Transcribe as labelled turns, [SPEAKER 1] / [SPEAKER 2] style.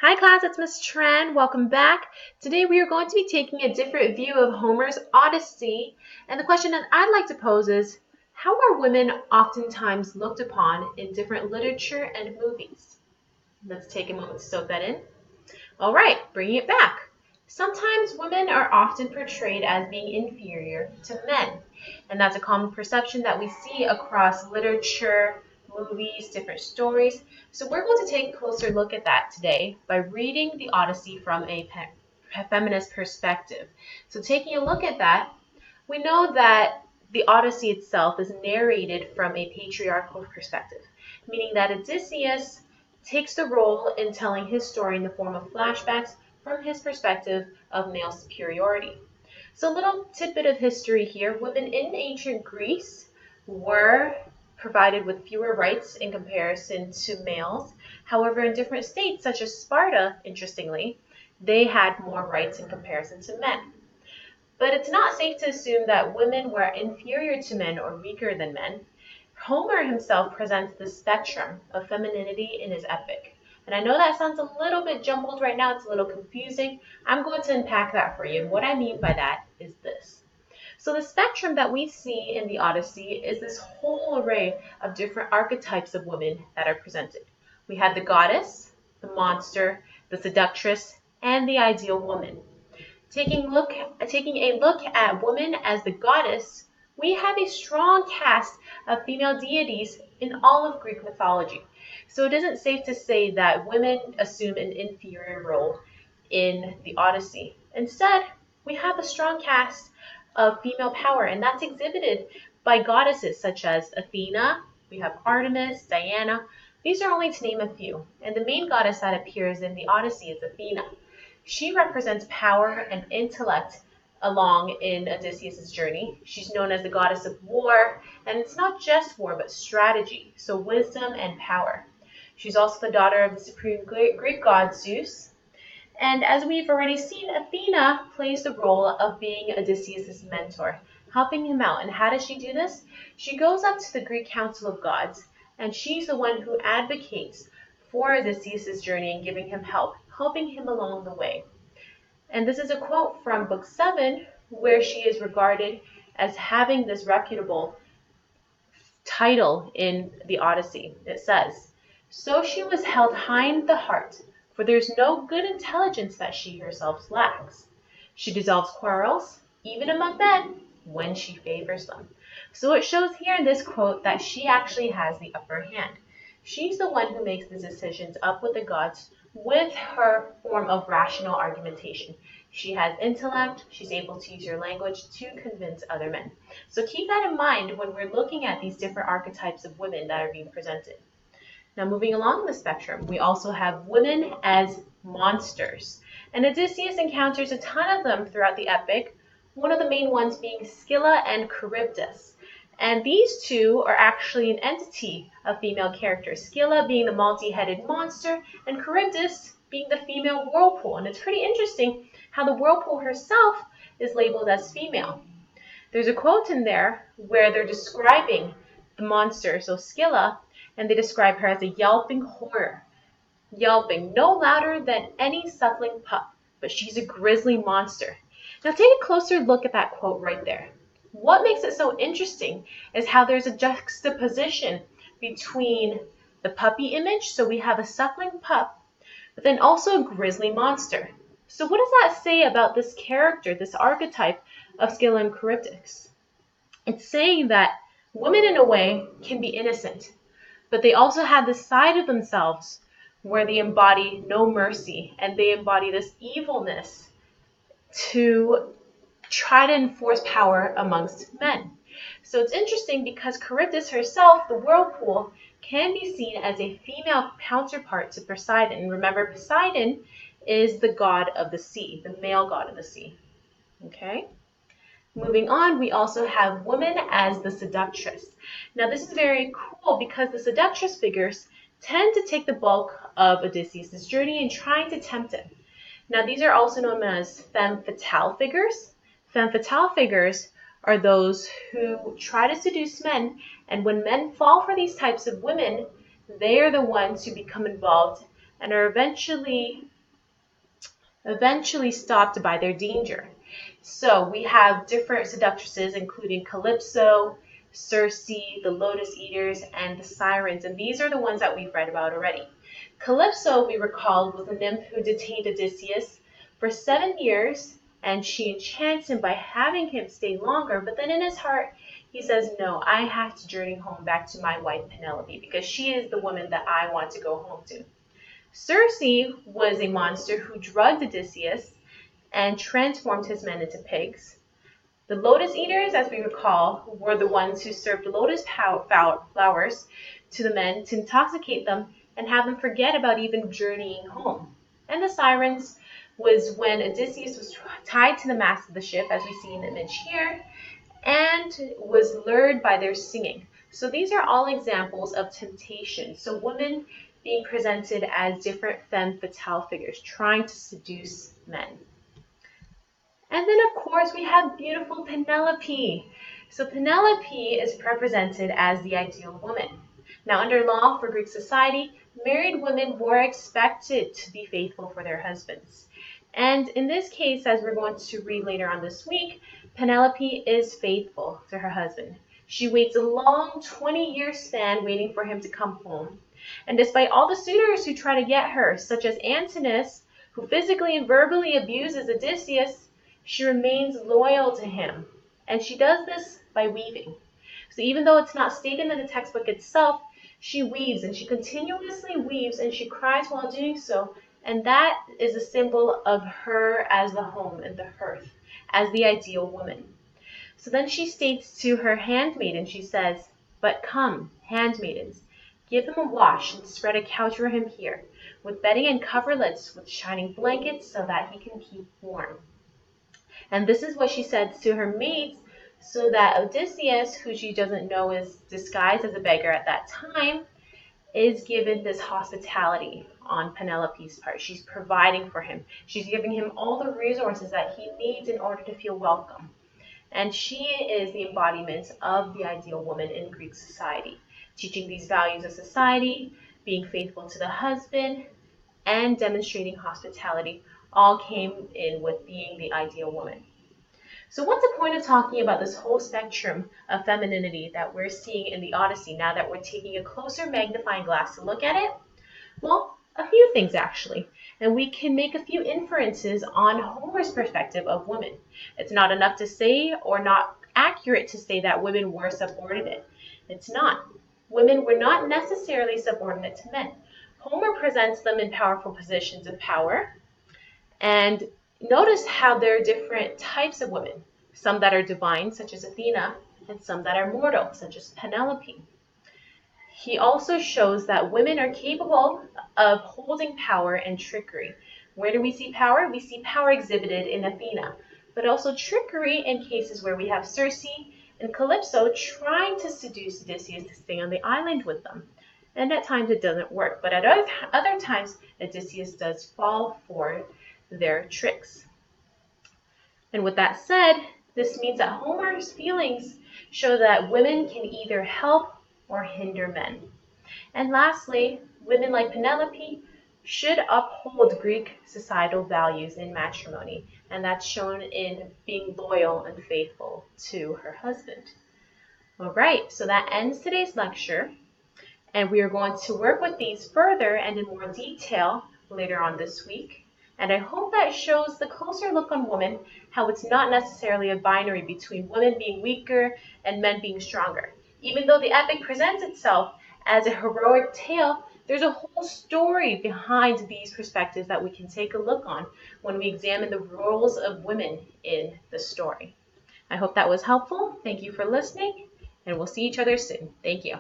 [SPEAKER 1] Hi class, it's Miss Tran. Welcome back. Today we are going to be taking a different view of Homer's Odyssey. And the question that I'd like to pose is, how are women oftentimes looked upon in different literature and movies? Let's take a moment to soak that in. All right, bringing it back. Sometimes women are often portrayed as being inferior to men. And that's a common perception that we see across literature, movies, different stories. So we're going to take a closer look at that today by reading the Odyssey from a feminist perspective. So taking a look at that, we know that the Odyssey itself is narrated from a patriarchal perspective, meaning that Odysseus takes the role in telling his story in the form of flashbacks from his perspective of male superiority. So a little tidbit of history here. Women in ancient Greece were provided with fewer rights in comparison to males. However, in different states, such as Sparta, interestingly, they had more rights in comparison to men. But it's not safe to assume that women were inferior to men or weaker than men. Homer himself presents the spectrum of femininity in his epic. And I know that sounds a little bit jumbled right now, it's a little confusing. I'm going to unpack that for you. And what I mean by that is this. So the spectrum that we see in the Odyssey is this whole array of different archetypes of women that are presented. We have the goddess, the monster, the seductress, and the ideal woman. Taking a look at woman as the goddess, we have a strong cast of female deities in all of Greek mythology. So it isn't safe to say that women assume an inferior role in the Odyssey. Instead, we have a strong cast of female power, and that's exhibited by goddesses such as Athena, we have Artemis, Diana. These are only to name a few. And the main goddess that appears in the Odyssey is Athena. She represents power and intellect along in Odysseus' journey. She's known as the goddess of war, and it's not just war, but strategy, so wisdom and power. She's also the daughter of the supreme Greek god Zeus. And as we've already seen, Athena plays the role of being Odysseus' mentor, helping him out. And how does she do this? She goes up to the Greek Council of Gods, and she's the one who advocates for Odysseus' journey and giving him help, helping him along the way. And this is a quote from Book 7, where she is regarded as having this reputable title in the Odyssey. It says, "So she was held high in the heart, for there's no good intelligence that she herself lacks. She dissolves quarrels, even among men, when she favors them." So it shows here in this quote that she actually has the upper hand. She's the one who makes the decisions up with the gods with her form of rational argumentation. She has intellect, she's able to use her language to convince other men. So keep that in mind when we're looking at these different archetypes of women that are being presented. Now moving along the spectrum, we also have women as monsters. And Odysseus encounters a ton of them throughout the epic, one of the main ones being Scylla and Charybdis. And these two are actually an entity of female characters, Scylla being the multi-headed monster and Charybdis being the female whirlpool. And it's pretty interesting how the whirlpool herself is labeled as female. There's a quote in there where they're describing the monster, so Scylla, and they describe her as a yelping horror, yelping no louder than any suckling pup, but she's a grisly monster. Now take a closer look at that quote right there. What makes it so interesting is how there's a juxtaposition between the puppy image, so we have a suckling pup, but then also a grisly monster. So what does that say about this character, this archetype of Scylla and Charybdis? It's saying that women in a way can be innocent, but they also have this side of themselves where they embody no mercy, and they embody this evilness to try to enforce power amongst men. So it's interesting because Charybdis herself, the whirlpool, can be seen as a female counterpart to Poseidon. And remember, Poseidon is the god of the sea, the male god of the sea. Okay? Moving on, we also have woman as the seductress. Now this is very cool because the seductress figures tend to take the bulk of Odysseus' journey in trying to tempt him. Now these are also known as femme fatale figures. Femme fatale figures are those who try to seduce men, and when men fall for these types of women, they are the ones who become involved and are eventually eventually stopped by their danger. So we have different seductresses, including Calypso, Circe, the lotus eaters, and the sirens, and these are the ones that we've read about already. Calypso, we recall, was the nymph who detained Odysseus for 7 years, and she enchants him by having him stay longer, but then in his heart, he says, no, I have to journey home back to my wife Penelope, because she is the woman that I want to go home to. Circe was a monster who drugged Odysseus and transformed his men into pigs. The lotus eaters, as we recall, were the ones who served lotus flowers to the men to intoxicate them and have them forget about even journeying home. And the sirens was when Odysseus was tied to the mast of the ship, as we see in the image here, and was lured by their singing. So these are all examples of temptation. So women being presented as different femme fatale figures, trying to seduce men. And then, of course, we have beautiful Penelope. So Penelope is represented as the ideal woman. Now, under law for Greek society, married women were expected to be faithful for their husbands. And in this case, as we're going to read later on this week, Penelope is faithful to her husband. She waits a long 20-year span waiting for him to come home. And despite all the suitors who try to get her, such as Antinous, who physically and verbally abuses Odysseus, she remains loyal to him. And she does this by weaving. So even though it's not stated in the textbook itself, she weaves, and she continuously weaves, and she cries while doing so. And that is a symbol of her as the home and the hearth, as the ideal woman. So then she states to her handmaiden, she says, "But come, handmaidens, give him a wash and spread a couch for him here, with bedding and coverlets, with shining blankets, so that he can keep warm." And this is what she said to her maids, so that Odysseus, who she doesn't know is disguised as a beggar at that time, is given this hospitality on Penelope's part. She's providing for him. She's giving him all the resources that he needs in order to feel welcome. And she is the embodiment of the ideal woman in Greek society, teaching these values of society, being faithful to the husband, and demonstrating hospitality, all came in with being the ideal woman. So what's the point of talking about this whole spectrum of femininity that we're seeing in the Odyssey now that we're taking a closer magnifying glass to look at it? Well, a few things actually. And we can make a few inferences on Homer's perspective of women. It's not enough to say, or not accurate to say, that women were subordinate. It's not. Women were not necessarily subordinate to men. Homer presents them in powerful positions of power. And notice how there are different types of women. Some that are divine, such as Athena, and some that are mortal, such as Penelope. He also shows that women are capable of holding power and trickery. Where do we see power? We see power exhibited in Athena, but also trickery in cases where we have Circe and Calypso trying to seduce Odysseus to stay on the island with them. And at times it doesn't work, but at other times Odysseus does fall for their tricks. And with that said, this means that Homer's feelings show that women can either help or hinder men. And lastly, women like Penelope should uphold Greek societal values in matrimony, and that's shown in being loyal and faithful to her husband. All right, so that ends today's lecture, and we are going to work with these further and in more detail later on this week. And I hope that shows the closer look on women, how it's not necessarily a binary between women being weaker and men being stronger. Even though the epic presents itself as a heroic tale, there's a whole story behind these perspectives that we can take a look on when we examine the roles of women in the story. I hope that was helpful. Thank you for listening, and we'll see each other soon. Thank you.